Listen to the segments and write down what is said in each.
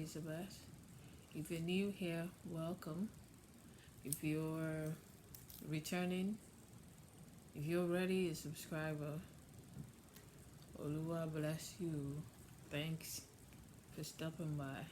Elizabeth. If you're new here, welcome. If you're returning, if you're already a subscriber, Oluwa bless you. Thanks for stopping by.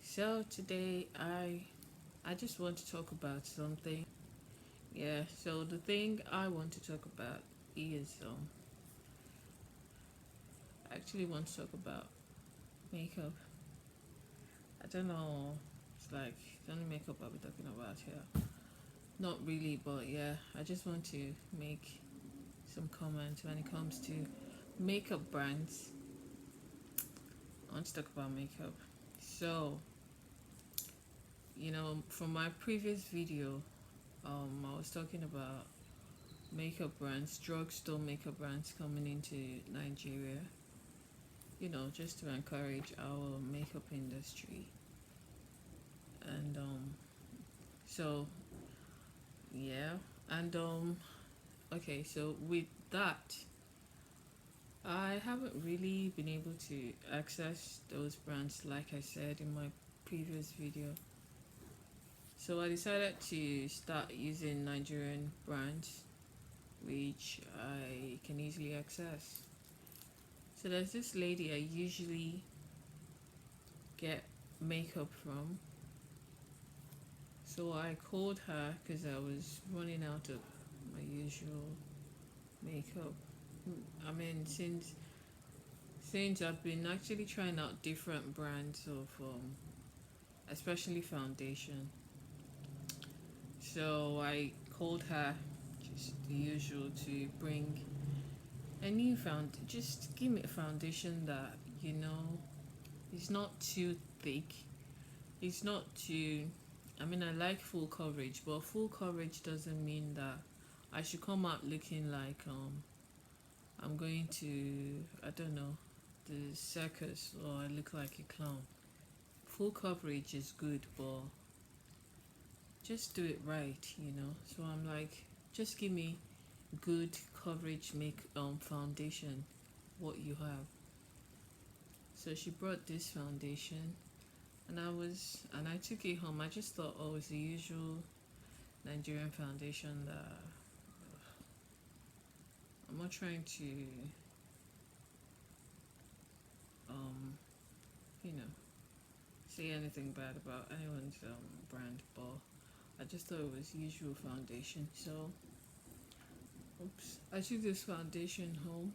So today I just want to talk about something. Yeah, so the thing I want to talk about is I actually want to talk about makeup. I don't know. It's like the only makeup I'll be talking about here. Not really, but yeah, I just want to make some comments when it comes to makeup brands. I want to talk about makeup. So, from my previous video, I was talking about makeup brands, drugstore makeup brands coming into Nigeria. Just to encourage our makeup industry. And so yeah, and okay, so with that, I haven't really been able to access those brands like I said in my previous video. So I decided to start using Nigerian brands which I can easily access. So there's this lady I usually get makeup from. So I called her because I was running out of my usual makeup. I mean, since I've been actually trying out different brands of especially foundation. So I called her, just the usual, to bring a new just give me a foundation that is not too thick. It's not too, I mean, I like full coverage, but full coverage doesn't mean that I should come out looking like I'm going to, I don't know, the circus, or I look like a clown. Full coverage is good, but just do it right. So I'm like, just give me good coverage make foundation, what you have. So she brought this foundation, and I took it home. I just thought, oh, it's the usual Nigerian foundation that I'm not trying to um you know say anything bad about anyone's brand, but I just thought it was usual foundation. So I took this foundation home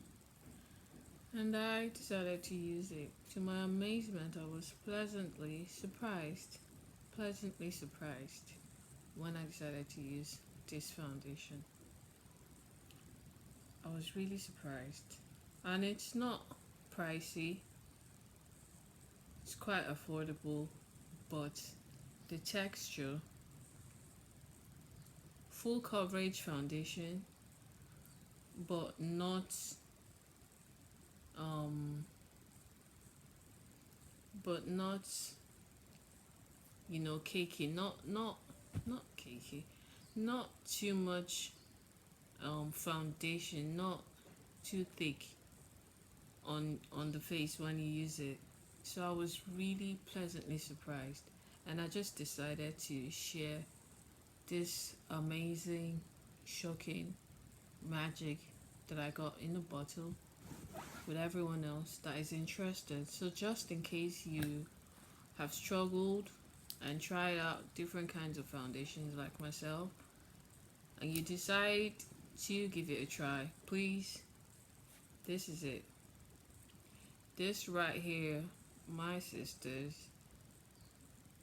and I decided to use it. To my amazement, I was pleasantly surprised when I decided to use this foundation. I was really surprised. And it's not pricey, it's quite affordable, but the texture, full coverage foundation, but not um but not cakey, not cakey, not too much foundation, not too thick on the face when you use it. So I was really pleasantly surprised, and I just decided to share this amazing, shocking magic that I got in a bottle with everyone else that is interested. So just in case you have struggled and tried out different kinds of foundations like myself, and you decide to give it a try, please, this is it. This right here, my sisters,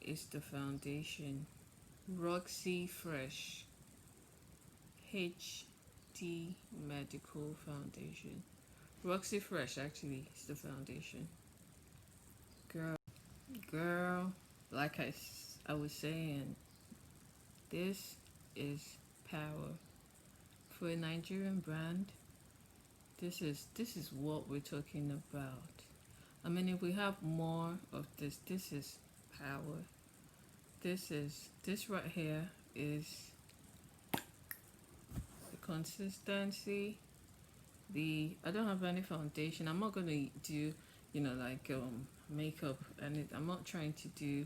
is the foundation. Roxy Fresh HD Medical Foundation. Roxy Fresh actually is the foundation. Girl, like I was saying, this is power. For a Nigerian brand, this is what we're talking about. I mean, if we have more of this is power. This right here is the consistency. I don't have any foundation. I'm not gonna do like makeup, and I'm not trying to do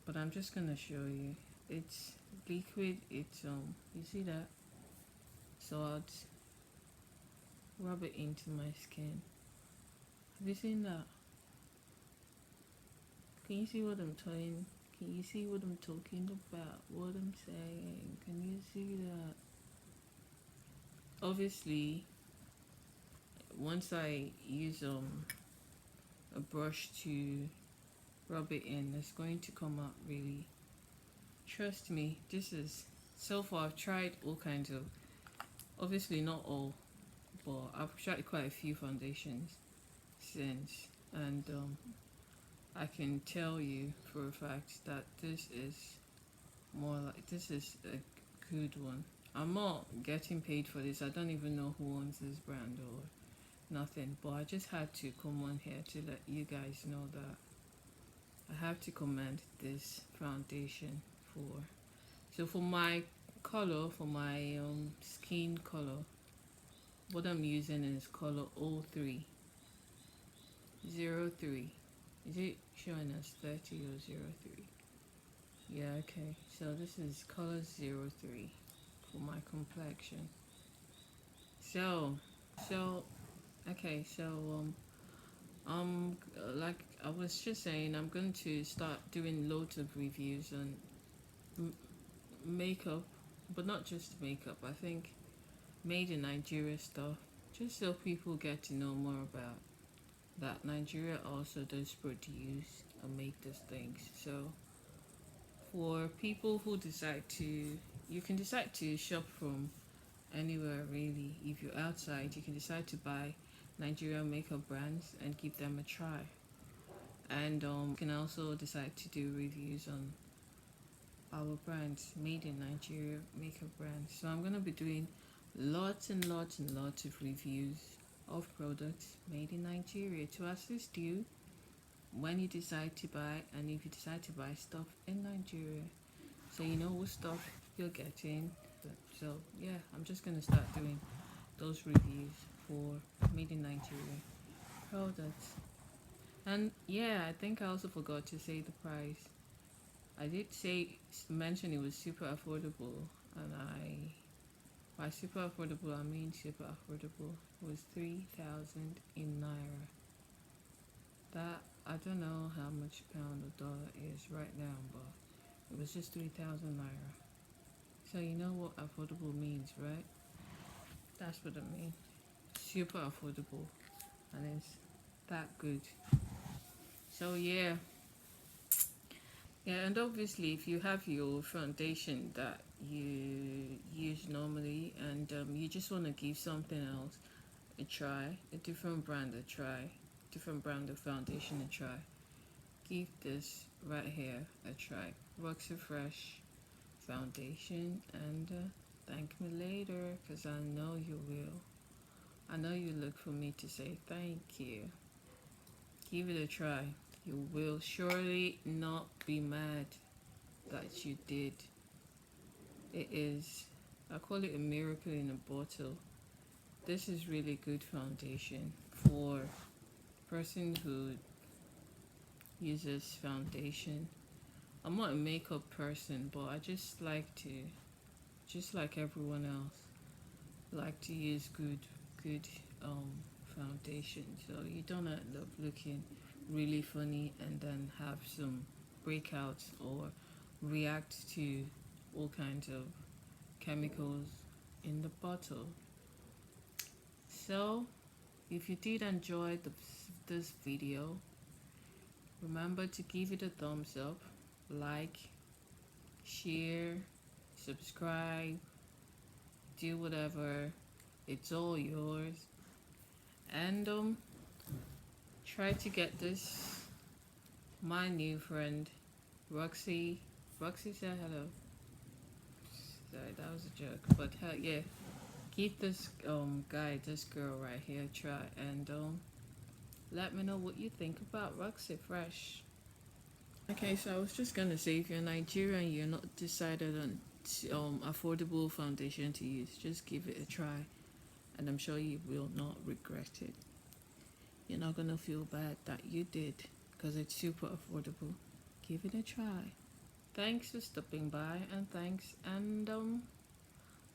but I'm just gonna show you. It's liquid. It's you see that? So I'll rub it into my skin. Have you seen that? Can you see what I'm talking? Can you see what I'm talking about? What I'm saying? Can you see that? Obviously, once I use a brush to rub it in, it's going to come out really. Trust me, this is so far I've tried all kinds of, obviously not all, but I've tried quite a few foundations since, and I can tell you for a fact that this is this is a good one. I'm not getting paid for this. I don't even know who owns this brand or nothing, but I just had to come on here to let you guys know that I have to commend this foundation for. So for my color, for my skin color, what I'm using is color 03. 03. Is it showing us 30 or 03? Yeah, okay. So this is color 03 for my complexion. So, so okay, so like I was just saying, I'm going to start doing loads of reviews on m- makeup, but not just makeup. I think made in Nigeria stuff, just so people get to know more about that Nigeria also does produce and make these things. So for people who decide to, you can decide to shop from anywhere really. If you're outside, you can decide to buy Nigerian makeup brands and give them a try. And you can also decide to do reviews on our brands, made in Nigeria makeup brands. So I'm gonna be doing lots and lots and lots of reviews of products made in Nigeria to assist you when you decide to buy, and if you decide to buy stuff in Nigeria, so you know what stuff you're getting. So yeah, I'm just gonna start doing those reviews for made in Nigeria products. And yeah, I think I also forgot to say the price. I did mention it was super affordable, and by super affordable I mean super affordable. It was 3,000 in naira. That I don't know how much pound or dollar is right now, but it was just 3,000 naira. So you know what affordable means, right? That's what I mean. Super affordable, and it's that good. So yeah, and obviously if you have your foundation that you use normally, and you just want to give something else a try, a different brand a try, different brand of foundation a try, give this right here a try. Roxy Fresh foundation, and thank me later, because I know you will. I know you look for me to say thank you. Give it a try. You will surely not be mad that you did. It is, I call it a miracle in a bottle. This is really good foundation for person who uses foundation. I'm not a makeup person, but I just like to, just like everyone else, like to use good foundation, so you don't end up looking really funny and then have some breakouts or react to all kinds of chemicals in the bottle. So if you did enjoy this video, remember to give it a thumbs up, like, share, subscribe, do whatever. It's all yours. And try to get this, my new friend Roxy. Roxy said hello. Sorry, that was a joke. But yeah, give this guy, this girl right here a try, and let me know what you think about Roxy Fresh. Okay, so I was just gonna say, if you're Nigerian, you're not decided on affordable foundation to use, just give it a try, and I'm sure you will not regret it. You're not gonna feel bad that you did because it's super affordable. Give it a try. Thanks for stopping by, and thanks, and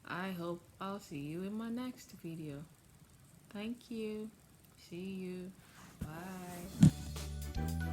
I hope I'll see you in my next video. Thank you. See you. Bye.